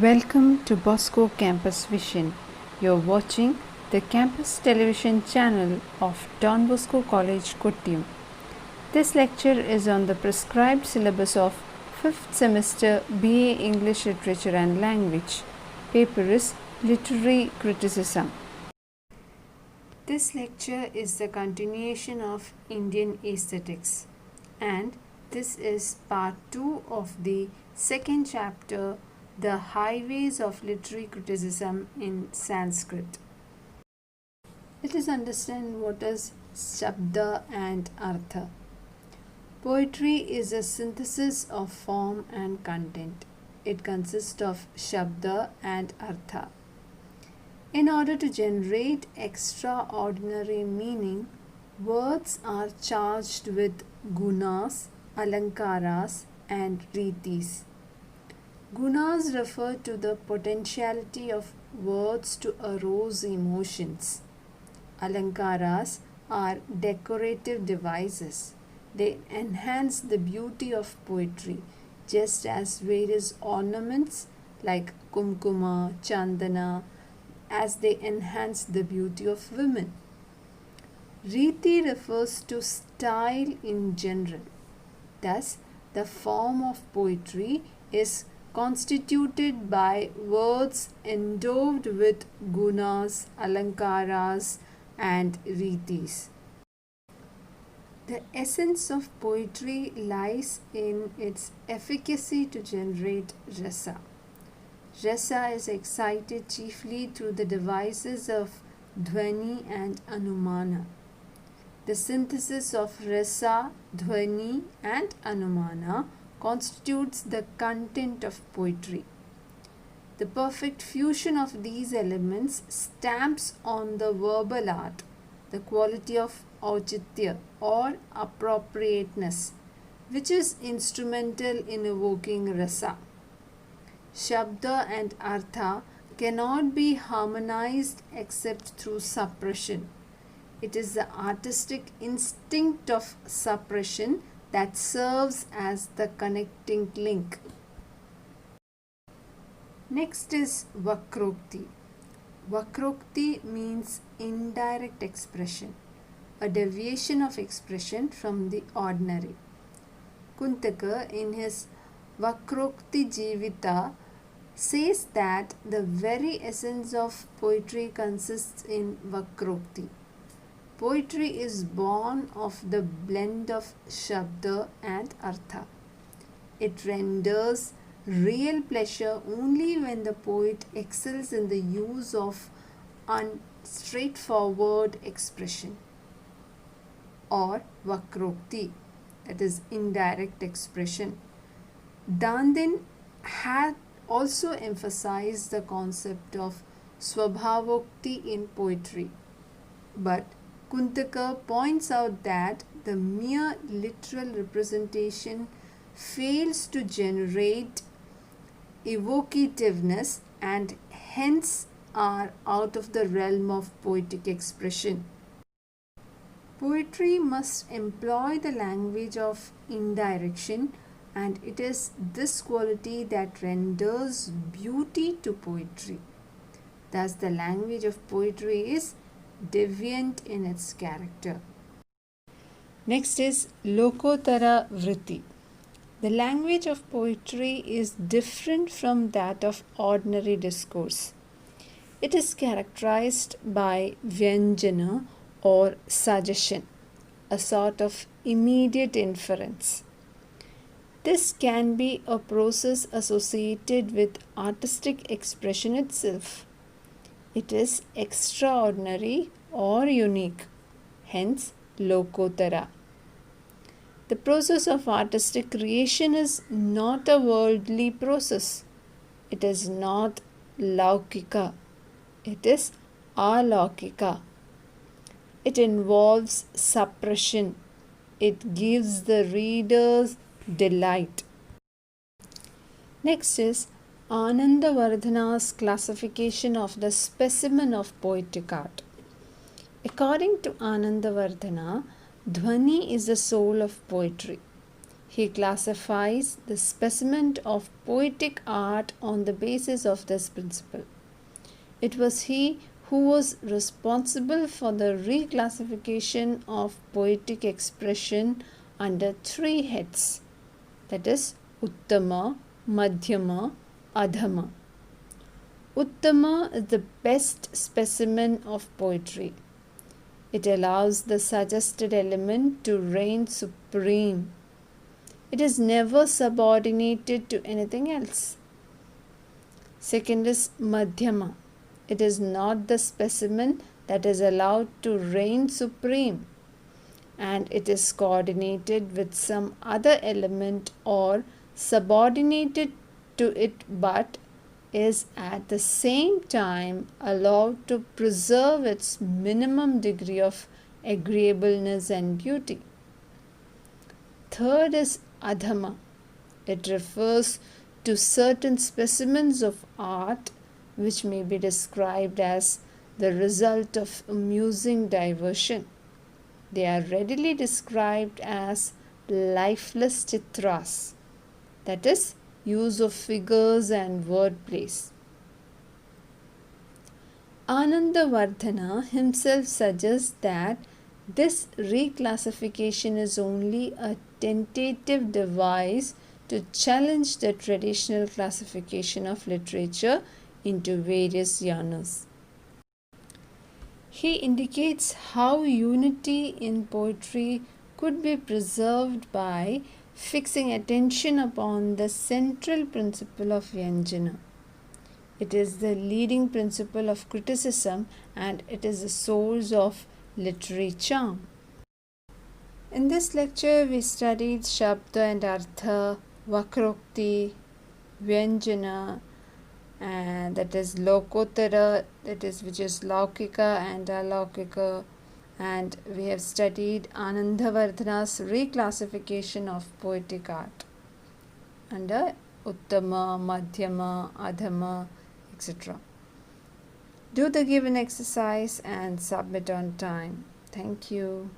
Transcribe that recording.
Welcome to Bosco Campus Vision. You're watching the campus television channel of Don Bosco College, Kottayam. This lecture is on the prescribed syllabus of 5th semester BA English Literature and Language. Paper is Literary Criticism. This lecture is the continuation of Indian Aesthetics, and this is part 2 of the second chapter, The Highways of Literary Criticism in Sanskrit. Let us understand what is Sabda and Artha. Poetry is a synthesis of form and content. It consists of Shabda and Artha. In order to generate extraordinary meaning, words are charged with gunas, alankaras, and ritis. Gunas refer to the potentiality of words to arouse emotions. Alankaras are decorative devices. They enhance the beauty of poetry, just as various ornaments like kumkuma, chandana, as they enhance the beauty of women. Riti refers to style in general. Thus, the form of poetry is constituted by words endowed with gunas, alankaras, and ritis. The essence of poetry lies in its efficacy to generate rasa. Rasa is excited chiefly through the devices of dhvani and anumana. The synthesis of rasa, dhvani, and anumana constitutes the content of poetry. The perfect fusion of these elements stamps on the verbal art the quality of auchitya or appropriateness, which is instrumental in evoking rasa. Shabda and Artha cannot be harmonized except through suppression. It is the artistic instinct of suppression that serves as the connecting link. Next is Vakrokti. Vakrokti means indirect expression, a deviation of expression from the ordinary. Kuntaka, in his Vakrokti Jivita, says that the very essence of poetry consists in Vakrokti. Poetry is born of the blend of Shabda and Artha. It renders real pleasure only when the poet excels in the use of straightforward expression, or Vakrokti, that is indirect expression. Dandin had also emphasized the concept of Swabhavokti in poetry, but Kuntaka points out that the mere literal representation fails to generate evocativeness and hence are out of the realm of poetic expression. Poetry must employ the language of indirection, and it is this quality that renders beauty to poetry. Thus, the language of poetry is deviant in its character. Next is Lokottara Vritti. The language of poetry is different from that of ordinary discourse. It is characterized by vyanjana or suggestion, a sort of immediate inference. This can be a process associated with artistic expression itself. It is extraordinary or unique, hence Lokottara. The process of artistic creation is not a worldly process. It is not laukika. It is alaukika. It involves suppression. It gives the readers delight. Next is Anandavardhana's classification of the specimen of poetic art. According to Anandavardhana, dhvani is the soul of poetry. He classifies the specimen of poetic art on the basis of this principle. It was he who was responsible for the reclassification of poetic expression under three heads, that is, Uttama, Madhyama, Adhama. Uttama is the best specimen of poetry. It allows the suggested element to reign supreme. It is never subordinated to anything else. Second is Madhyama. It is not the specimen that is allowed to reign supreme, and it is coordinated with some other element or subordinated to it, but is at the same time allowed to preserve its minimum degree of agreeableness and beauty. Third is Adhama. It refers to certain specimens of art which may be described as the result of amusing diversion. They are readily described as lifeless chitras, that is, use of figures and wordplays. Anandavardhana himself suggests that this reclassification is only a tentative device to challenge the traditional classification of literature into various genres. He indicates how unity in poetry could be preserved by fixing attention upon the central principle of Vyanjana. It is the leading principle of criticism, and it is the source of literary charm. In this lecture, we studied Sabda and Artha, Vakrokti, Vyanjana, and that is Lokottara, which is Laukika and Alaukika, and we have studied Anandavardhana's reclassification of poetic art under Uttama, Madhyama, Adhama, etc. Do the given exercise and submit on time. Thank you.